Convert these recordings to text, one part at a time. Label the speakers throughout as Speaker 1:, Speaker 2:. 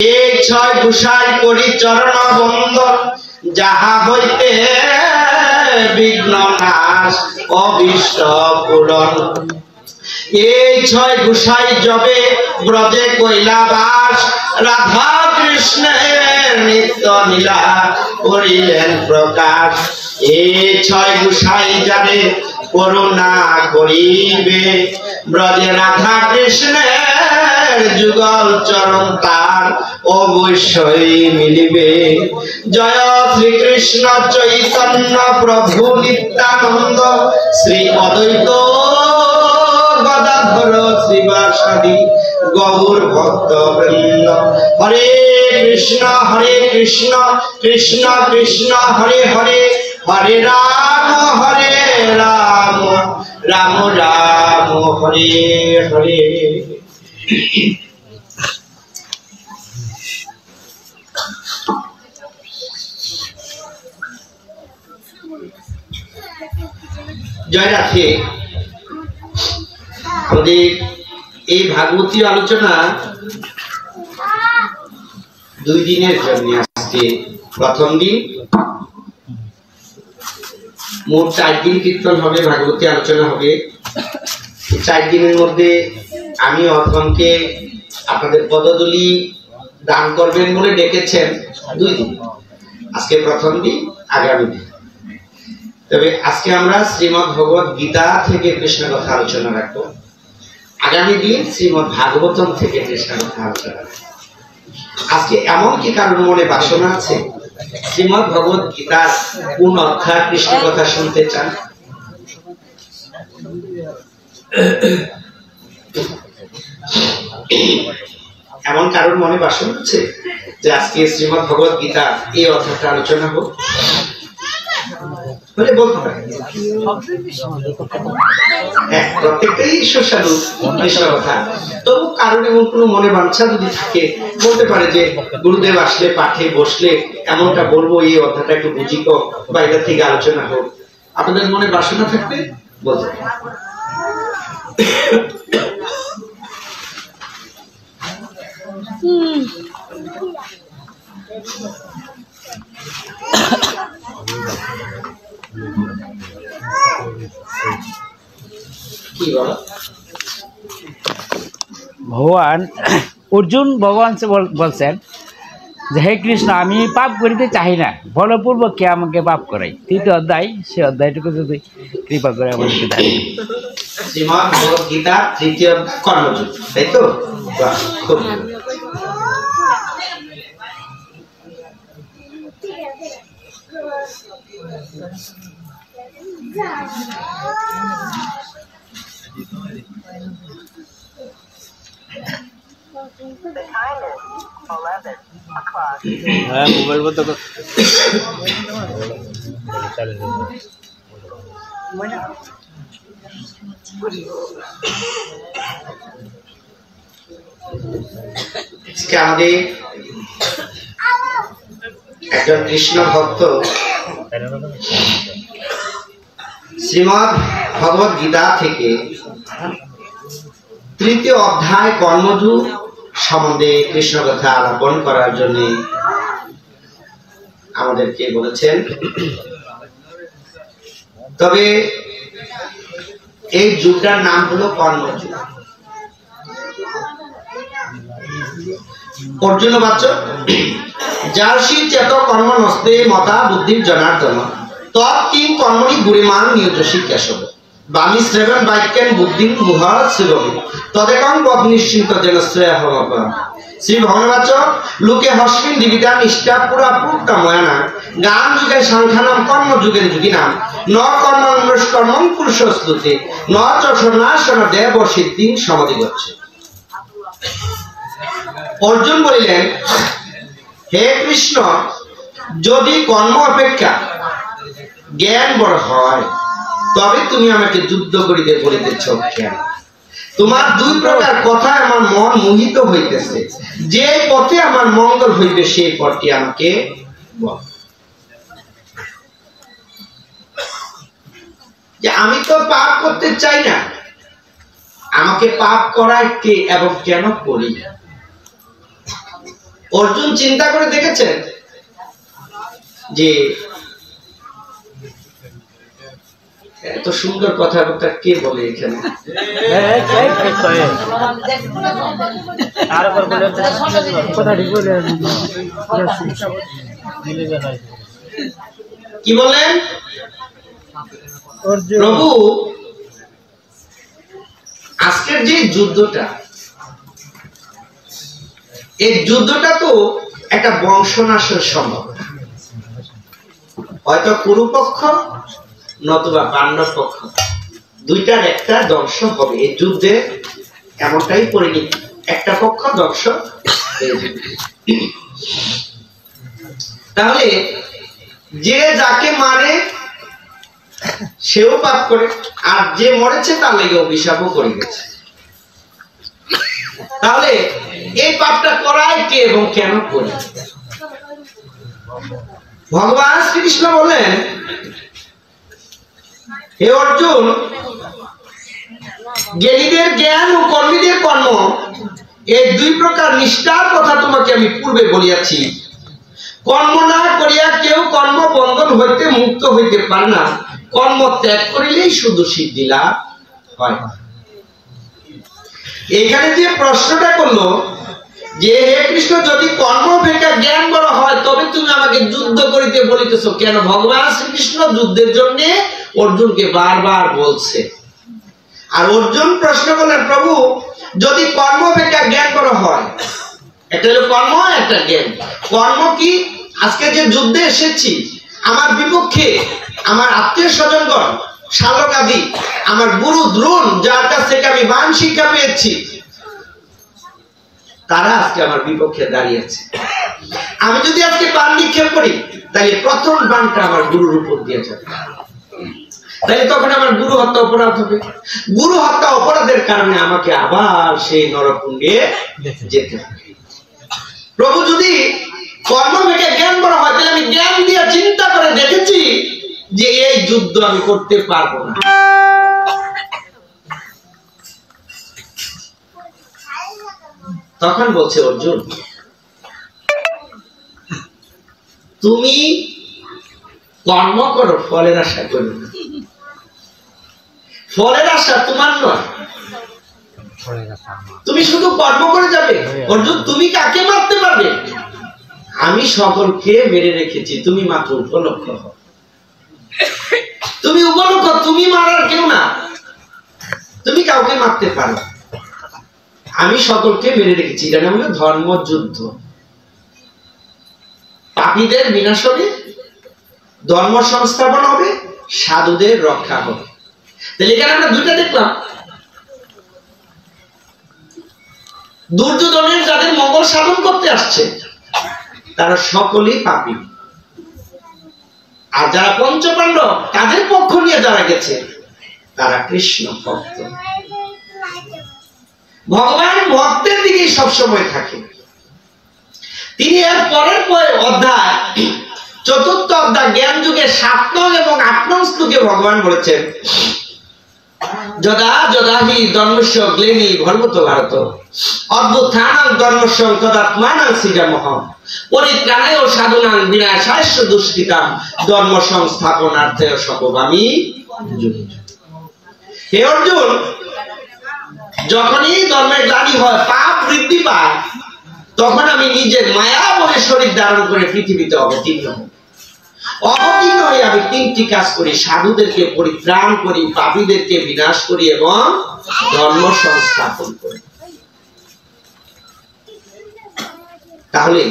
Speaker 1: এই ছয় গুসাই করি চরণ বন্দন, যাহা হইতে বিঘ্ন নাশ অবিষ্ট পূরণ। এই ছয় গুসাই যবে ব্রজে কৈলাবাস, রাধা কৃষ্ণের নিত্য লীলা করিলেন প্রকাশ। এই ছয় গুসাই যাবে করুণা করিবে, ব্রজে রাধা কৃষ্ণের যুগল চরণ তার অবশ্যই মিলিবে। জয় শ্রীকৃষ্ণ চৈতন্য প্রভু নিত্যানন্দ, শ্রী অদ্বৈত গদাধর শ্রীবাসাদি গৌর ভক্ত বৃন্দ। হরে কৃষ্ণ কৃষ্ণ কৃষ্ণ হরে হরে, হরে রাম রাম রাম হরে হরে। জয় রাখে। আমাদের এই ভাগবতী আলোচনা 2 দিনের জন্য। আজকে প্রথম দিন, মোট 4 দিন কীর্তন হবে, ভাগবতী আলোচনা হবে। 4 দিনের মধ্যে আমি অধমকে আপনাদের পদধূলি দান করবেন বলে ডেকেছেন 2 দিন। আজকে প্রথম দিন, আগামী দিন। তবে আজকে আমরা শ্রীমদ্ ভগবত গীতা থেকে কৃষ্ণ কথা আলোচনা রাখবো, আগামী দিন শ্রীমদ্ ভাগবতম থেকে কৃষ্ণ কথা আলোচনা রাখবো। আজকে এমন কি কারণ মনে বাসনা আছে শ্রীমদ্ ভগবত গীতার কোন অধ্যায় কৃষ্ণ কথা শুনতে চান? এমন কারণ মনে বাসনা আছে যে আজকে শ্রীমদ্ ভগবত গীতার এই অধ্যায়টা আলোচনা হোক? বলে বলতে পারে প্রত্যেকটাই সুস্বাদু কৃষ্ণ কথা। তবু কারণ এমন কোনো মনে বাঞ্ছা যদি থাকে বলতে পারে যে গুরুদেব আসলে পাঠে বসলে এমনটা বলবো, এই অধ্যায়টা একটু বুঝিক বা এটা থেকে আলোচনা হোক। আপনাদের মনে বাসনা থাকবে বলতে
Speaker 2: ভগবান অর্জুন ভগবান সে বলছেন যে হে কৃষ্ণ, আমি পাপ করিতে চাই না, বলপূর্বক কে আমাকে পাপ করাই। 3য় অধ্যায়, সে অধ্যায়টুকু যদি কৃপা করে আমাদেরকে দেয়।
Speaker 1: শ্রীমদ্ ভগবত গীতা 3য় কর্মযুগ, তাই তো? খুব
Speaker 2: হ্যাঁ, মোবাইল বন্ধ কর।
Speaker 1: আমাদের একজন কৃষ্ণ ভক্ত শ্রীমদ্ ভগবত গীতা থেকে 3য় অধ্যায় কর্মযোগ সম্বন্ধে কৃষ্ণ কথা আলাপন করার জন্য আমাদেরকে বলেছেন। তবে এই যুগটার নাম হলো কর্মযুগ। অর্জুন বাচ্চ যার্ষি চেত কর্ম নস্তে মতা বুদ্ধির জনার্দন, তৎকিং কর্মণি বুড়িমান নিয়োজসী কেশব, বাণী শ্রেবণ বাক্যান বুদ্ধি মুহর শিবমি, তদেকং পদ নিশ্চিন্ত যেন শ্রেয় হম। শ্রী ভগবাচ লোকে হস্মিন দিবিতা নিষ্ঠা পুরা পুরটা ময়ানা, গান যুগে সংখ্যানাম কর্ম যুগের যুগিনাম, ন কর্মং পুরুষ স্তুতে, ন চ সন্ন্যাসন দেব সিদ্ধি সমাধি করছে। অর্জুন বলিলেন, হে কৃষ্ণ, যদি কর্ম অপেক্ষা জ্ঞান বড় হয় তবে তুমি আমাকে যুদ্ধ করিতে বলিতেছ কেন? তোমার 2 প্রকার কথায় আমার মন মোহিত হইতেছে, যে পথে আমার মঙ্গল হইবে সেই পথটি আমাকে বল। যে আমি তো পাপ করতে চাই না, আমাকে পাপ করায় কে এবং কেন করি? অর্জুন চিন্তা করে দেখেছেন যে এত সুন্দর কথাবার্তা কে বলে এখানে? কি বলেন প্রভু? আজকের যে যুদ্ধটা, এই যুদ্ধটা তো একটা বংশনাশের সম্ভাবনা। হয়তো কুরুপক্ষ নতুবা পাণ্ডব পক্ষ, দুইটার একটা ধ্বংস হবে এই যুদ্ধে। এমনটাই পরিণতি, একটা পক্ষ ধ্বংস হয়ে যাবে। তাহলে যে যাকে মারে সেও পাপ করে, আর যে মরেছে তার লেগে অভিশাপও করে গেছে। তাহলে এই পাপটা করায় কে এবং কেন করে? ভগবান শ্রীকৃষ্ণ বলেন, হে অর্জুন, জ্ঞানীদের জ্ঞান ও কর্মীদের কর্ম, এই দুই প্রকার নিষ্ঠার কথা তোমাকে আমি পূর্বে বলিয়াছি। কর্ম না করিয়া কেউ কর্ম বন্ধন হইতে মুক্ত হইতে পারে না। কর্ম ত্যাগ করিলেই শুধু সিদ্ধি লাভ হয়। এখানে যে প্রশ্নটা করলো যে হে কৃষ্ণ, যদি কর্ম অপেক্ষা জ্ঞান বড় হয় তবে তুমি আমাকে যুদ্ধ করিতে বলিতেছ কেন? ভগবান শ্রীকৃষ্ণ যুদ্ধের জন্য অর্জুনকে বারবার বলছে। আর অর্জুন প্রশ্ন করলেন, প্রভু যদি কর্ম অপেক্ষা জ্ঞান বড় হয়, একটা হলো কর্ম, একটা জ্ঞান। কর্ম কি? আজকে যে যুদ্ধে এসেছি, আমার বিপক্ষে আমার আত্মীয় স্বজনগণ, শালক আদি, আমার গুরু দ্রোণ, যার কাছ থেকে আমি বাণ শিক্ষা পেয়েছি, তারা আজকে আমার বিপক্ষে দাঁড়িয়েছে। আমি যদি আজকে বাণ নিক্ষেপ করি, তাহলে প্রথম বাণটা আমার গুরুর উপর দিয়ে যাবে। তাহলে তখন আমার গুরু হত্যা অপরাধ হবে। গুরু হত্যা অপরাধের কারণে আমাকে আবার সেই নরকুণ্ডে যেতে হবে। প্রভু যদি কর্ম থেকে জ্ঞান বড় হয়, তাহলে আমি জ্ঞান দিয়ে চিন্তা করে দেখেছি যে এই যুদ্ধ আমি করতে পারবো না। তখন বলছে অর্জুন, তুমি কর্ম করো, ফলের আশা করো না। ফলের আশা তোমার নয়, তুমি শুধু কর্ম করে যাবে। অর্জুন, তুমি কাকে মারতে পারবে? আমি সকলকে মেরে রেখেছি, তুমি মাত্র উপলক্ষ হও। তুমি উপলক্ষ, তুমি মারার কেউ না, তুমি কাউকে মারতে পারো। আমি সকলকে মেরে রেখেছি। এটা নাম হলো ধর্মযুদ্ধ। পাপীদের বিনাশ হবে, ধর্ম সংস্থাপন হবে, সাধুদের রক্ষা হবে। তাহলে এখানে আমরা দুইটা দেখলাম, দুর্যোধনের যাদের মঙ্গল সাধন করতে আসছে তারা সকলেই পাপী, আর যারা পঞ্চপাণ্ডব তাদের পক্ষ নিয়ে যারা গেছে তারা কৃষ্ণ ভক্ত। ভগবান ভক্তের দিকেই সবসময় থাকে। তিনি এর পরের অধ্যায়, চতুর্থ অধ্যায় জ্ঞান যুগে 7 নং এবং 8 নং শ্লোকে ভগবান বলেছেন, যদা যদাহি ধর্মস্য গ্লেনি ভর্মত ভারত অদ্ভুতানাং ধর্মস্য তদাত্মানাং সৃজামহং পরিত্রাণায় সাধনাং বিনাশাস্য দুষ্কৃতাম ধর্ম সংস্থাপনার্থে সপগামী। হে অর্জুন, যখনই ধর্মের গ্লানি হয়, পাপ বৃদ্ধি পায়, তখন আমি নিজের মায়া বলে শরীর ধারণ করে পৃথিবীতে অবতীর্ণ হই। অবতীর্ণ হয়ে আমি 3টি কাজ করি: সাধুদেরকে পরিত্রাণ করি, পাপীদেরকে বিনাশ করি এবং ধর্ম সংস্থাপন করি। তাহলে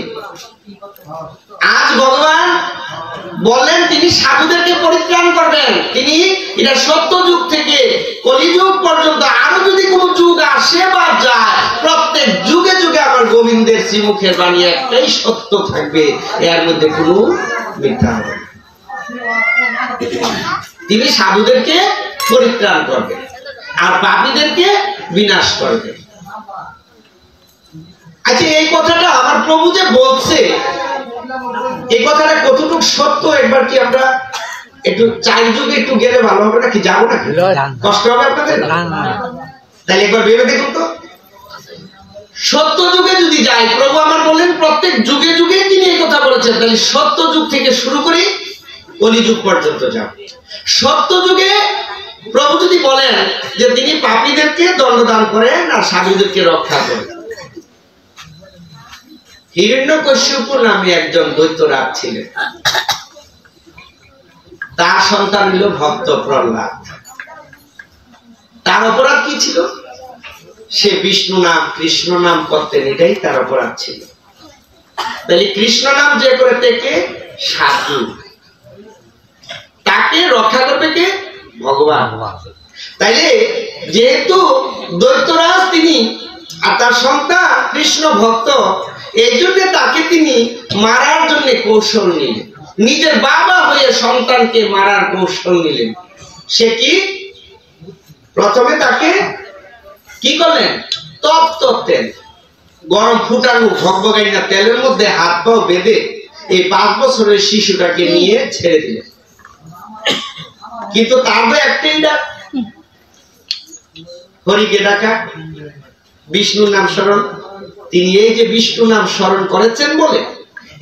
Speaker 1: আজ ভগবান বললেন তিনি সাধুদেরকে পরিত্রাণ করবেন। তিনি এটা সত্য যুগ থেকে কলিযুগ পর্যন্ত আরো যদি কোন যুগ আসে বা যায়, প্রত্যেক যুগে যুগে আমার গোবিন্দের শ্রীমুখের বাণী একটাই সত্য থাকবে, এর মধ্যে কোনো মিথ্যা হবে না। তিনি সাধুদেরকে পরিত্রাণ করবেন আর পাপীদেরকে বিনাশ করবেন। আচ্ছা, এই কথাটা আমার প্রভু যে বলছে, এই কথাটা কতটুকু সত্য, একবার কি আমরা একটু চার যুগে একটু গেলে ভালো হবে নাকি? যাবো নাকি? কষ্ট হবে আপনাদের? তাহলে একবার ভেবে দেখুন তো। সত্য যুগে যদি যাই, প্রভু আমার বললেন প্রত্যেক যুগে যুগে তিনি এই কথা বলেছেন, তাহলে সত্য যুগ থেকে শুরু করি কলি যুগ পর্যন্ত যাও। সত্য যুগে প্রভু যদি বলেন যে তিনি পাপীদেরকে দণ্ডদান করেন আর সাধুদেরকে রক্ষা করেন। হিরণ্যকশ্যপু নামে একজন দৈত্যরাজ ছিলেন, তার সন্তান হল ভক্ত প্রহ্লাদ। তার অপরাধ কি ছিল? সে বিষ্ণু নাম কৃষ্ণ নাম করতেন, এটাই তার অপরাধ ছিল। তাহলে কৃষ্ণ নাম যে করে থেকে সাধু, তাকে রক্ষা করবে কে? ভগবান। তাইলে যেহেতু দৈত্যরাজ তিনি আর তার সন্তান কৃষ্ণ ভক্ত, এই জন্য তাকে তিনি মারার জন্য কৌশল নিলেন, নিজের বাবা হয়ে সন্তানকে মারার কৌশল নিলেন। সে কি? প্রথমে তাকে কি করলেন? তপ্ত তেল, গরম ফুটানো ভগবগাইনা তেলের মধ্যে হাত পা বেঁধে এই 5 বছরের শিশুটাকে নিয়ে ছেড়ে দিলেন। কিন্তু তার তো একটাই ডাক, হরিকে ডাকা, বিষ্ণু নাম স্মরণ। তিনি এই যে বিষ্ণু নাম স্মরণ করেছেন বলে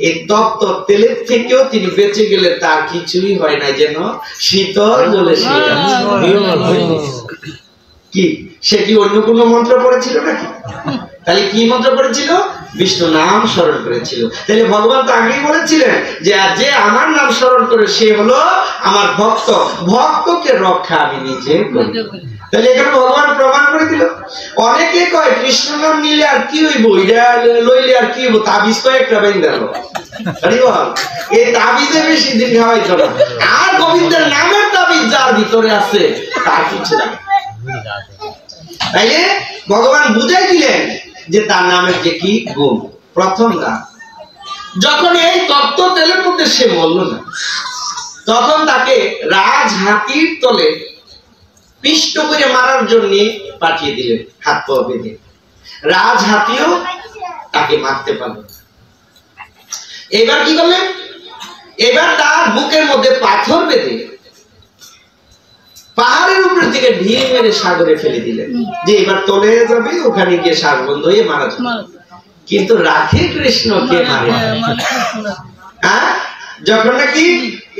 Speaker 1: এই তপ্ত তেলের থেকেও তিনি বেঁচে গেলে তার কিছুই হয় না, যেন শীতল জলে কি। সে কি অন্য কোনো মন্ত্র পড়েছিল নাকি? তাহলে কি মন্ত্র পড়েছিল? বিষ্ণু নাম স্মরণ করেছিল। তাহলে ভগবান তো আগেই বলেছিলেন যে যে আমার নাম স্মরণ করে সে হলো আমার ভক্ত, ভক্তকে রক্ষা আমি নিজে করি। তাহলে এখানে ভগবান প্রমাণ করে দিল। অনেকে কয় কৃষ্ণ নাম নিলে আর কি হইব, লইলে আর কি হইব, তাবিজ তো একটা বেঁধে গেল। এই তাবিজে বেশি দিন খাওয়াইতো না। আর গোবিন্দের নামের তাবিজ যার ভিতরে আছে তার কিছু না। তাইলে ভগবান বুঝাই দিলেন যে তার নামের যে কি গুণ। প্রথম দান, যখন এই তপ্ত তেলের মধ্যে সে মরল না, তখন তাকে রাজ হাতির তলে পিষ্ট করে মারার জন্য পাঠিয়ে দিলেন, হাত পা বেঁধে। রাজ হাতিও তাকে মারতে পারল। এবার কি করলেন? এবার তার বুকের মধ্যে পাথর বেঁধে পাহাড়ের উপর থেকে ঢিল মেরে সাগরে ফেলে দিলেন, যে এবার তলে যাবে, ওখানে গিয়ে সাগর বন্ধ হয়ে মারা যাবে। কিন্তু রাধে কৃষ্ণকে মারে। হ্যাঁ, যখন নাকি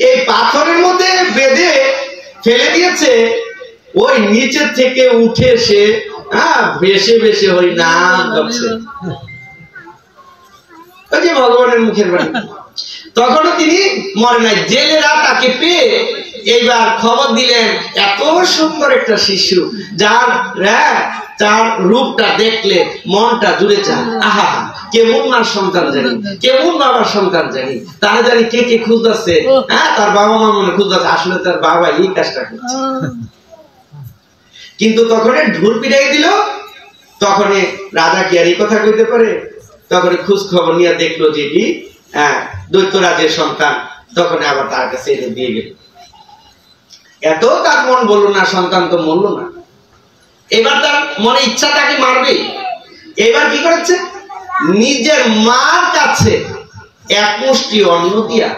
Speaker 1: এই পাথরের মধ্যে বেঁধে ফেলে দিয়েছে, ওই নিচে থেকে উঠে সে ভেসে ভেসে হরি নাম করছে, ওই যে ভগবানের মুখের বাণী। তখনও তিনি মরে নাই। জেলেরা তাকে পেয়ে এইবার খবর দিলেন, এত সুন্দর একটা শিশু যার তার রূপটা দেখলে মনটা জুড়ে যায়, আহা কেমন মার সন্তান জানি, কেমন বাবার সন্তান জানি, তারা জানি কে কে খুঁজতেছে। হ্যাঁ, তার বাবা মা মনে খুঁজতেছে, আসলে তার বাবা এই কাজটা করছে। কিন্তু তখন ঢুল পিটাই দিল, তখন রাজা কি আর এই কথা কইতে পারে? তখন খোঁজ খবর নিয়ে দেখলো যে কি দৈত্যরাজের সন্তান, তখন আবার তার কাছে এনে দিয়ে গেল। এত তার মন বললো না, সন্তান তো মরল না। এবার তার মনে ইচ্ছা তাকে মারবে। এবার কি করেছে? নিজের মার কাছে এক মুষ্টি অন্ন দিয়া,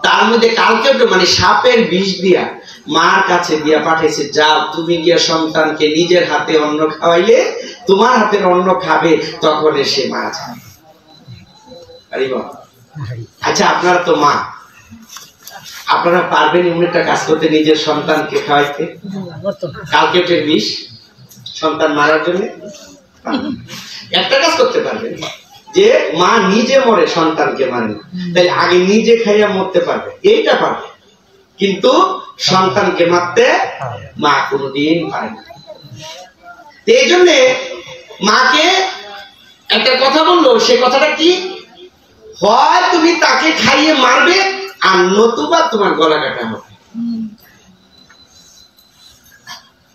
Speaker 1: তার মধ্যে কালকে মানে সাপের বিষ দিয়া মার কাছে দিয়া পাঠিয়েছে, যাও তুমি গিয়া সন্তানকে নিজের হাতে অন্ন খাওয়াইলে তোমার হাতের অন্ন খাবে, তখন সে মারা যাবে। আচ্ছা, আপনারা তো মা, আপনারা পারবেন এমন একটা কাজ করতে, নিজের সন্তানকে খাওয়াইতে কালকেটের বিষ সন্তান মারার জন্য? একটা কাজ করতে পারবেন, যে মা নিজে মরে সন্তানকে মারে না, তাই আগে নিজে খাইয়া মরতে পারবে, এইটা পারবে। কিন্তু সন্তানকে মারতে মা কোনোদিন পারে না। এই জন্য মাকে একটা কথা বললো, সে কথাটা কি? হয় তুমি তাকে খাইয়ে মারবে, আর নতুবা তোমার গলা কাটা হবে।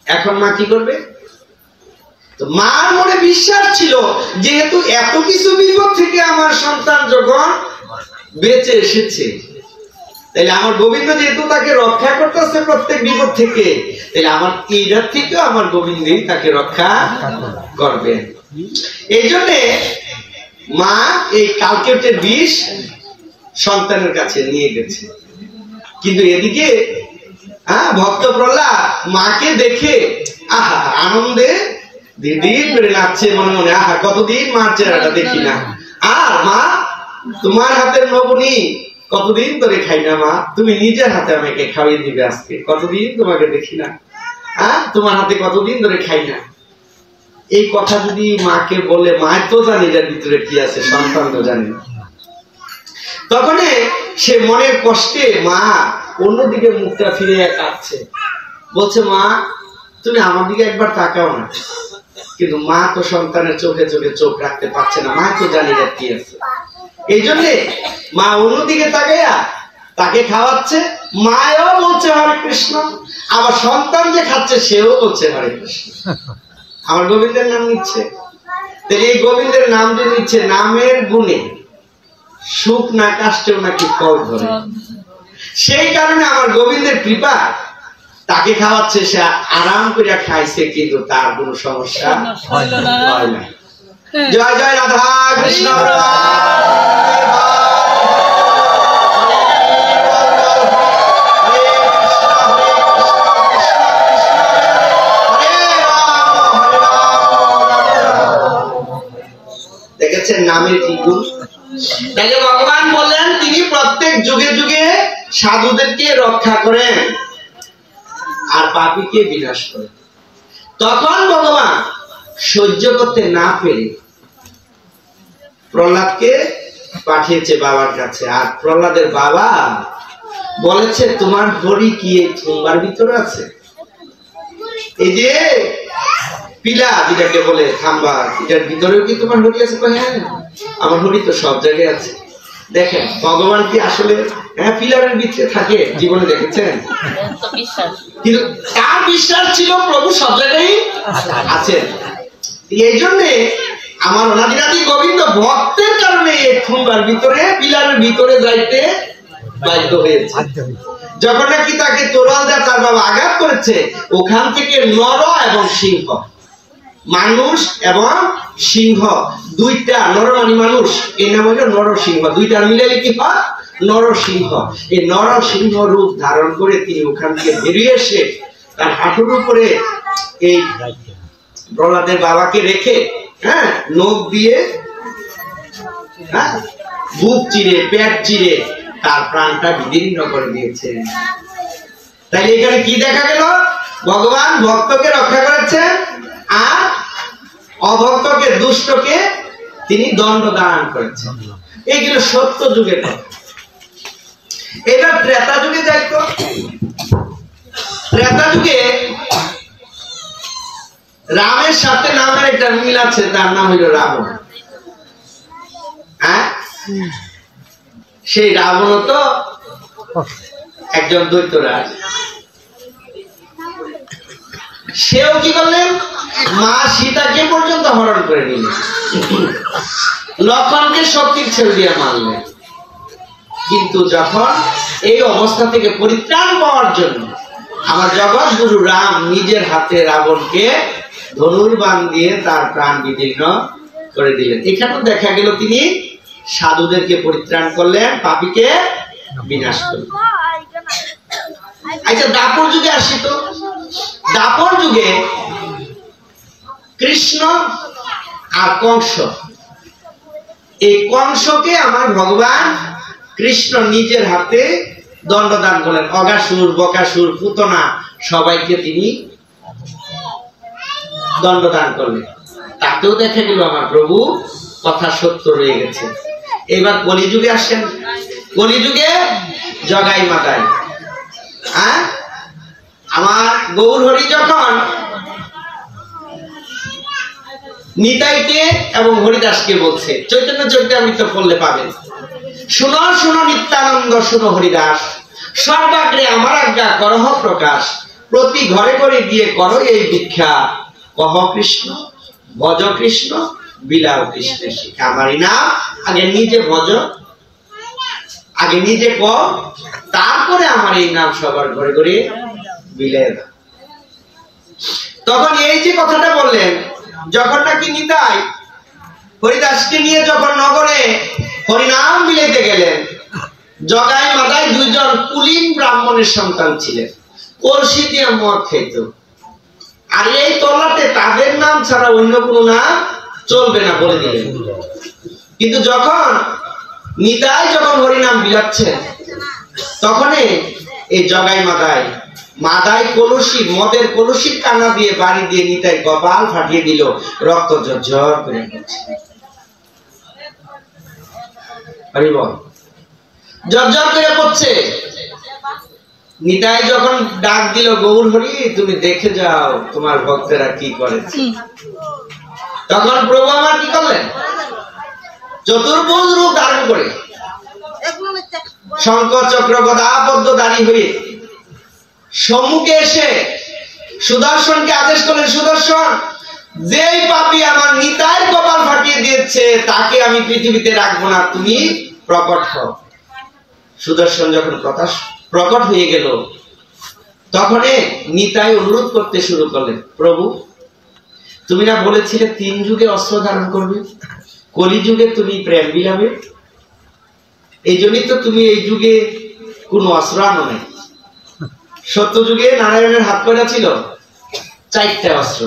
Speaker 1: এখন মা কি করবে? মার মনে বিশ্বাস ছিল, যেহেতু এত কিছু বিপদ থেকে আমার সন্তান যখন বেঁচে এসেছে, তাহলে আমার গোবিন্দ যেহেতু তাকে রক্ষা করতেছে প্রত্যেক বিপদ থেকে, তাহলে আমার এইটার থেকে আমার গোবিন্দই তাকে রক্ষা করবেন। এই জন্যে মা এই কালকেটের বিষ সন্তানের কাছে নিয়ে গেছে। কিন্তু এদিকে ভক্ত প্রহ্লাদ মাকে দেখে আহা আনন্দে দিদি করে নাচছে মনে মনে, আহা কতদিন মার চেহারাটা দেখি না। আর মা তোমার হাতের নবনী কতদিন ধরে খাই না মা, তুমি নিজের হাতে আমাকে খাইয়ে দিবে আজকে, কতদিন তোমাকে দেখি না, তোমার হাতে কতদিন ধরে খাই না। এই কথা যদি মাকে বলে, মা তো জানে যার ভিতরে কি আছে, সন্তান তো জানে না। তখন সে মনের কষ্টে মা অন্যদিকে মুখটা ফিরে কাঁদছে, বলছে মা তুমি আমার দিকে একবার তাকাও না। কিন্তু মা তো সন্তানের চোখে চোখে চোখ রাখতে পারছে না, মা তো জানি যার কি আছে। এই জন্যে মা অন্যদিকে তাকাইয়া তাকে খাওয়াচ্ছে, মাও বলছে হরে কৃষ্ণ, আবার সন্তান যে খাচ্ছে সেও বলছে হরে কৃষ্ণ, আমার গোবিন্দের নাম নিচ্ছে। তাহলে এই গোবিন্দের নাম যে নিচ্ছে, নামের গুণে সুখ না কাষ্টেও নাকি ফল ধরে। সেই কারণে আমার গোবিন্দের কৃপা, তাকে খাওয়াচ্ছে, সে আরাম করে খাইছে, কিন্তু তার কোনো সমস্যা হয় না। জয় জয় রাধা কৃষ্ণ। দেখেছেন নামের কি গুণ। তাইলে ভগবান বললেন তিনি প্রত্যেক যুগে যুগে সাধুদেরকে রক্ষা করেন আর পাপীকে বিনাশ করেন। তখন ভগবান সহ্য করতে না পেরে প্রহ্লাদকে পাঠিয়েছে বাবার কাছে। আর প্রহ্লাদের বাবা বলেছে, তোমার হরি কি এই থুম্বার ভিতরে আছে? এই যে পিলা যেটাকে বলে থাম্বা, এটার ভিতরেও কি তোমার হরি আছে? হ্যাঁ, আমার হরি তো সব জায়গায় আছে। দেখেন ভগবান কি আসলে পিলারের ভিতরে থাকে? জীবনে দেখেছেন? কিন্তু তার বিশ্বাস ছিল প্রভু সব জায়গায় আছেন। এই জন্য আমার অনাদিরাদি গোবিন্দ ভক্তের কারণে এই থুম্বার ভিতরে, পিলারের ভিতরে যাইতে বাধ্য হয়েছে। যখন নাকি তাকে তোরাল দা তার বাবা আঘাত করেছে, ওখান থেকে নর এবং সিংহ, মানুষ এবং সিংহ দুইটা, নর মানে মানুষ, এই নাম হলো নরসিংহ, দুইটা মিলালে কি হয়? নরসিংহ। এই নরসিংহ রূপ ধারণ করে তিনি ওখান থেকে বেরিয়ে এসে তার হাঁটুর উপরে এই প্রহ্লাদের বাবাকে রেখে, নখ দিয়ে বুক চিরে, পেট চিরে তার প্রাণটা বিদীর্ণ করে দিয়েছেন। তাই এখানে কি দেখা গেল? ভগবান ভক্তকে রক্ষা করেছেন আর অভক্তকে, দুষ্টকে তিনি দণ্ড দান করেছেন। এইগুলো সত্য যুগের কথা। এবার ত্রেতা যুগে যাইতো। ত্রেতা যুগে রামের সাথে নামের একটা মিল আছে, তার নাম হইল রাবণ। সেই রাবণ তো একজন দৈত্যরাজ। সেও কি করলেন? মা সীতাকে পর্যন্ত হরণ করে নিলেন, লক্ষণকে শক্তির ছেড়ে দিয়ে মারলেন। কিন্তু যখন এই অবস্থা থেকে পরিত্রাণ পাওয়ার জন্য আমার জগৎ গুরু রাম নিজের হাতে রাবণকে ধনুর্বাণ দিয়ে তার প্রাণ বিদীর্ণ করে দিলেন। এখানেও দেখা গেল তিনি সাধুদেরকে পরিত্রাণ করলেন, পাপীকে বিনাশ করলেন। আচ্ছা, দাপর যুগে আসি তো। দাপর যুগে কৃষ্ণ আর কংস, এই কংসকে আমার ভগবান কৃষ্ণ নিজের হাতে দণ্ডদান করলেন। অগাসুর, বকাসুর, পুতনা সবাইকে তিনি দণ্ডদান করলেন। তাতেও দেখা গেল আমার প্রভু কথা সত্য রয়ে গেছে। এবার কলিযুগে আসেন। কলিযুগে জগাই মাতাই, আমার গৌর হরি যখন নিতাইকে এবং হরিদাসকে বলছে, চৈতন্য চরিতামৃত পড়লে পাবেন, শুনো শুনো নিত্যানন্দ, শুনো হরিদাস, সর্বাগ্রে আমার আজ্ঞা করহ প্রকাশ, প্রতি ঘরে ঘরে গিয়ে করো এই ভিক্ষা, কহ কৃষ্ণ ভজ কৃষ্ণ বিলাও কৃষ্ণের শিক্ষা। আমারই নাম আগে নিজে ভজ, আগে নিজে কর, তারপরে আমার এই নাম সবার ঘরে ঘরে বিলাই দাও। তখন এই যে কথাটা বললেন, যখন নাকি নিতাই হরিদাসকে নিয়ে যখন নগরে হরিনাম বিলাইতে গেলেন, জগাই মাদাই দুইজন কুলীন ব্রাহ্মণের সন্তান ছিলেন, কলসি দিয়ে মদ খেত। আর এই তলাতে তাদের নাম ছাড়া অন্য কোনো নাম চলবে না বলে দিলেন। কিন্তু যখন নিতাই যখন হরিনাম বিলাচ্ছে, তখনই এই জগাই মাদাই কলসি, মদের কলসির কানা দিয়ে বাড়ি দিয়ে নিতাই কপাল ফাটিয়ে দিল, রক্ত ঝরঝর করে পড়ছে। ঝরঝর করে পড়ছে। নিতাই যখন ডাক দিল, গৌর হরি তুমি দেখে যাও তোমার ভক্তেরা কি করেছে। তখন প্রভু আমার কি করলেন? চতুর্ভুজ রূপ ধারণ করে শঙ্খ চক্র গদা পদ্মধারী হয়ে সম্মুখে এসে সুদর্শনকে আদেশ করলেন, সুদর্শন, যেই পাপী আমার নিতাই কপাল ফাটিয়ে দিয়েছে তাকে আমি পৃথিবীতে রাখবো না, তুমি প্রকট হও। সুদর্শন যখন প্রকট হয়ে গেল, তখন নিতাই অনুরোধ করতে শুরু করলেন, প্রভু তুমি না বলেছিলে 3 যুগে অস্ত্র ধারণ করবে, কলিযুগে তুমি প্রেম বিলাবে, এই জন্যই তো তুমি এই যুগে কোন অস্ত্র আনো নাই। সত্য যুগে নারায়ণের হাত কয়টা ছিল? 4টা অস্ত্র।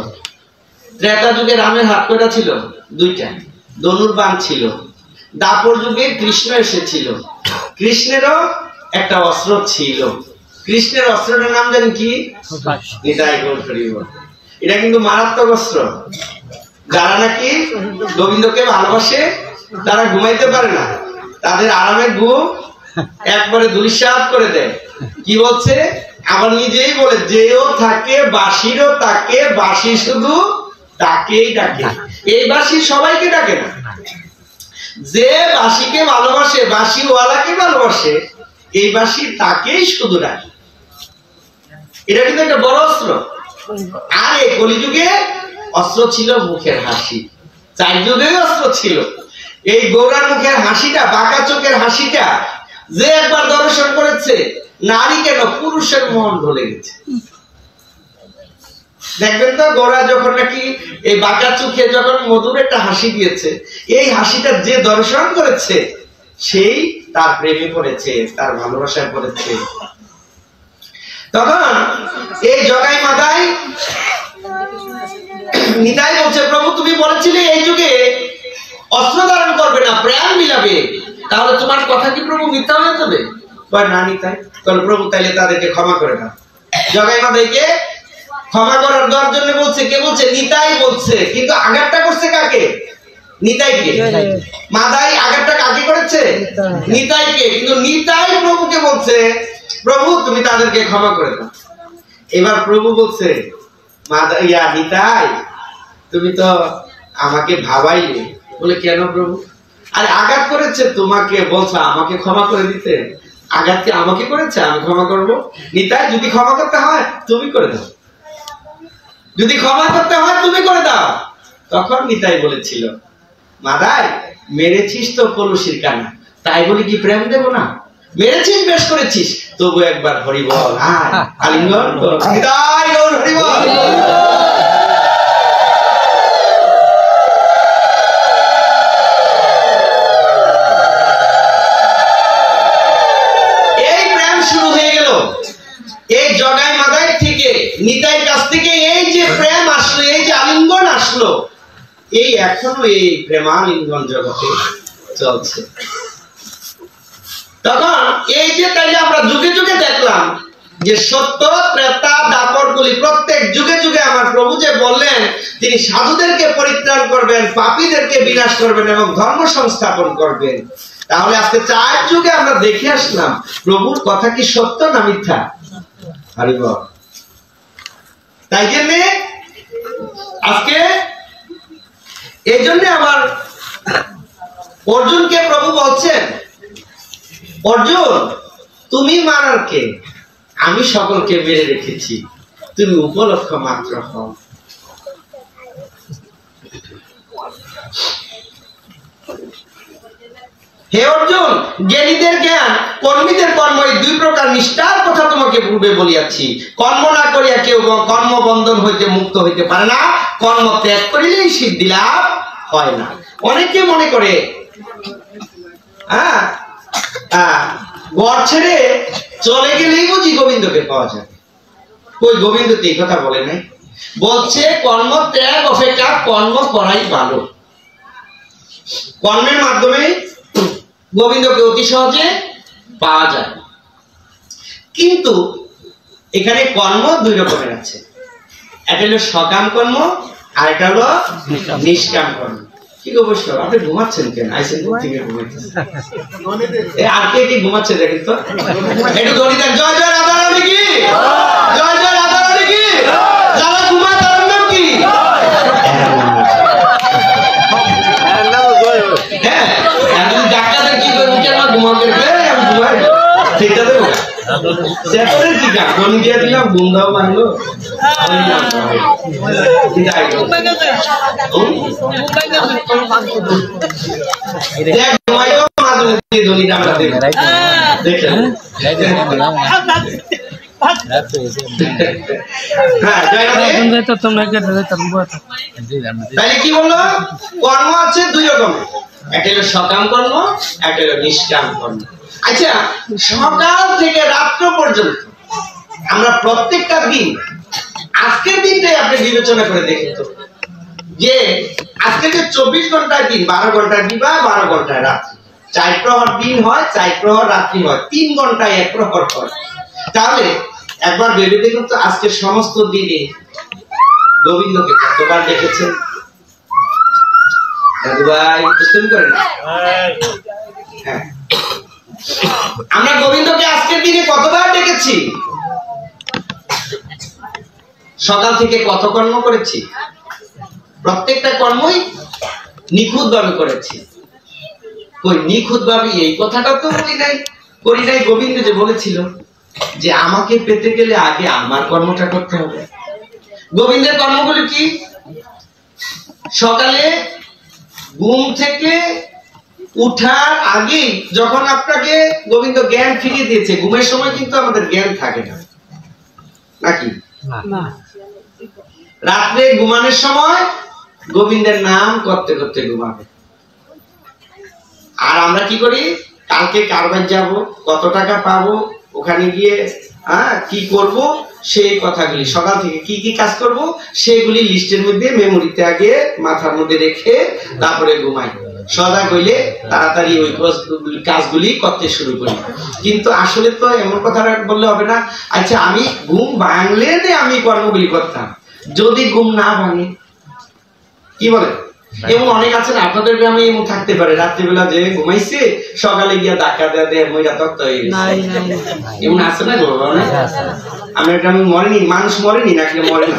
Speaker 1: ত্রেতা যুগে রামের হাত কয়টা ছিল? 2টা। ধনুর্বাণ ছিল। দাপর যুগে কৃষ্ণ এসেছিল, কৃষ্ণেরও একটা অস্ত্র ছিল। কৃষ্ণের অস্ত্রটার নাম জানেন কি? এটা কিন্তু মারাত্মক অস্ত্র। যারা নাকি গোবিন্দকে ভালোবাসে তারা ঘুমাইতে পারে না, তাদের আরামের ঘুম একবারে ধূলিসাৎ করে দেয়। কি বলছে? আবার নিজেই বলে, যেও থাকে বাঁশিরও তাকে, বাঁশি শুধু তাকেই ডাকে। এই বাঁশি সবাইকে ডাকে না, যে বাঁশিকে ভালোবাসে, বাঁশিওয়ালাকে ভালোবাসে, এই বাঁশি তাকেই শুধু ডাকে। এটা কিন্তু একটা বড় অস্ত্র। আর এই কলিযুগে অস্ত্র ছিল মুখের হাসি, 4 যুগে অস্ত্র ছিল এই গৌরার মুখের হাসিটা, বাঁকা চোখের হাসিটা। যে একবার দর্শন করেছে, নারী কেন পুরুষের মন ঢলে গেছে। দেখবেন তো গৌরা যখন নাকি এই বাঁকা চোখে যখন মধুর একটা হাসি দিয়েছে, এই হাসিটা যে দর্শন করেছে সেই তার প্রেমে পড়েছে, তার ভালোবাসায় পড়েছে। তখন এই জগাই মাদাই নিতাই বলছে, প্রভু তুমি বলেছিলে এই যুগে অস্ত্র ধারণ করবে না, প্রেম মিলাবে, তাহলে তোমার কথা কি প্রভু মিথ্যা হয়ে যাবে? না নিতাই, তাহলে প্রভু তাইলে তাদেরকে ক্ষমা করে দাও। জগাই মাদাইকে ক্ষমা করার দেওয়ার জন্য বলছে। কে বলছে? নিতাই বলছে। কিন্তু আঘাতটা করছে কাকে? নিতাইকে। মাদাই আঘাতটা কাকে করেছে? নিতাইকে। কিন্তু নিতাই প্রভুকে বলছে, প্রভু তুমি তাদেরকে ক্ষমা করে দাও। এবার প্রভু বলছে, নিতাই তুমি তো আমাকে ভাবাইলে। বলে কেন প্রভু? আরে আঘাত করেছে তোমাকে, বলছো আমাকে ক্ষমা করে দিতে। আঘাত কি আমাকে করেছে, আমি ক্ষমা করব? নিতাই যদি ক্ষমা করতে হয় তুমি করে দাও, যদি ক্ষমা করতে হয় তুমি করে দাও। তখন নিতাই বলেছিল, মাদাই মেরেছিস তো কলসির কানা, তাই বলি কি প্রেম দেব না? মেরেছিস, বেশ করেছিস, তবু একবার হরি বল, আলিঙ্গন কর। নিতাই গৌর হরি বল। এই প্রেম শুরু হয়ে গেল এই জগাই মাদাই থেকে, নিতাইর কাছ থেকে। এই যে প্রেম আসলো, এই যে আলিঙ্গন আসলো, এই এখনো এই প্রেমালিঙ্গন জগতে চলছে। তখন এই যে তাইলে আমরা যুগে যুগে দেখলাম যে সত্য, ত্রেতা, দাপর, কলি প্রত্যেক যুগে যুগে আমার প্রভু যে বললেন তিনি সাধুদেরকে পরিত্রাণ করবেন, পাপীদেরকে বিনাশ করবেন এবং ধর্ম সংস্থাপন করবেন। তাহলে আজকে 4 যুগে আমরা দেখে আসলাম প্রভুর কথা কি সত্য না মিথ্যা? তাই জন্য আজকে এই জন্য আবার অর্জুনকে প্রভু বলছেন, অর্জুন তুমি মারার কে? আমি সকলকে মেরে রেখেছি, তুমি উপলক্ষ মাত্র হও। হে অর্জুন, জ্ঞানীদের জ্ঞান, কর্মীদের কর্ম, এই 2 প্রকার নিষ্ঠার কথা তোমাকে পূর্বে বলিয়াছি। কর্ম না করিয়া কেউ কর্মবন্ধন হইতে মুক্ত হইতে পারে না, কর্ম ত্যাগ করিলেই সিদ্ধি লাভ হয় না। অনেকে মনে করে ঘর ছেড়ে চলে গেলেই বুঝি গোবিন্দকে পাওয়া যাবে। কই গোবিন্দ তো এই কথা বলে নাই। বলছে কর্ম ত্যাগ অপেক্ষা কর্ম করাই ভালো। কর্মের মাধ্যমে গোবিন্দকে অতি সহজে পাওয়া যায়। কিন্তু এখানে কর্ম দুই রকমের আছে, একটা হলো সকাম কর্ম আর একটা হলো নিষ্কাম কর্ম। কি গো বৈষ্ণব, আপনি ঘুমাচ্ছেন কেন? আইসেন থেকে ঘুমাইতেছেন, আর কে কি ঘুমাচ্ছে দেখেন তো একটু ধরি দেন। জয় জয় রাধা রানী কি, জয় জয় রাধা রানী কি। যারা ঘুমায় তার নাম কি? হ্যাঁ, এখন ডাক্তার কি করবে? কি আমার ঘুমাতে আমি ঘুমাই সেটা দেবো সেটারে কি কাজ গনি দিয়ে দিলাম, গুন্দাও বাংলো তাহলে কি বললো? কর্ম আছে দুই রকমের, একটা হলো সকাম কর্ম, একটা হলো নিষ্কাম কর্ম। আচ্ছা, সকাল থেকে রাত্র পর্যন্ত আমরা প্রত্যেকটা দিন, আজকের দিনটাই আপনি বিবেচনা করে দেখেন তো, যে আজকে যে 24 ঘন্টার দিন, 12 ঘন্টার দিবা, 12 ঘন্টায় রাত্রি, 4 প্রহর দিন হয়, 4 প্রহর রাত্রি হয়, 3 ঘন্টায় 1 প্রহর হয়। তাহলে একবার ভেবে দেখুন তো, আজকে সমস্ত দিনে গোবিন্দকে কতবার দেখেছেন? দাদু ভাই বুঝতেন করেন? হ্যাঁ, আমরা গোবিন্দকে আজকের দিনে কতবার ডেকেছি? সকাল থেকে কত কর্ম করেছি? প্রত্যেকটা কর্মই নিখুঁত ভাবে করেছি। ওই নিখুঁত ভাবে এই কথাটা তো বলি নাই, করি নাই। গোবিন্দ যে বলেছিল যে আমাকে পেতে গেলে আগে আমার কর্মটা করতে হবে। গোবিন্দের কর্মগুলি কি? সকালে ঘুম থেকে উঠার আগে যখন আপনাকে গোবিন্দ জ্ঞান ফিরিয়ে দিয়েছে, ঘুমের সময় কিন্তু আমাদের জ্ঞান থাকে না, নাকি? রাত্রে ঘুমানোর সময় গোবিন্দের নাম করতে করতে ঘুমাবে। আর আমরা কি করি? কালকে কারবার যাব, কত টাকা পাবো, ওখানে গিয়ে কি করব, সেই কথাগুলি সকাল থেকে কি কি কাজ করব সেগুলি লিস্টের মধ্যে মেমোরিতে আগে মাথার মধ্যে রেখে তারপরে ঘুমাই। সজাগ হইলে তাড়াতাড়ি ওই কাজগুলি করতে শুরু করি। কিন্তু আসলে তো এমন কথা বললে হবে না। আচ্ছা, আমি ঘুম ভাঙলে আমি কর্মগুলি করতাম, যদি ঘুম না ভাঙে কি বলে? এমন অনেক আছেন আপনাদের গ্রামে, এমন থাকতে পারে রাত্রিবেলা যে ঘুমাইছে, সকালে গিয়া ধাক্কা দেয় মইরা তত্ত্ব হয়ে গেছে। এমন আছে না গো? আমার গ্রামে মরেনি মানুষ, মরেনি নাকি? মরে না।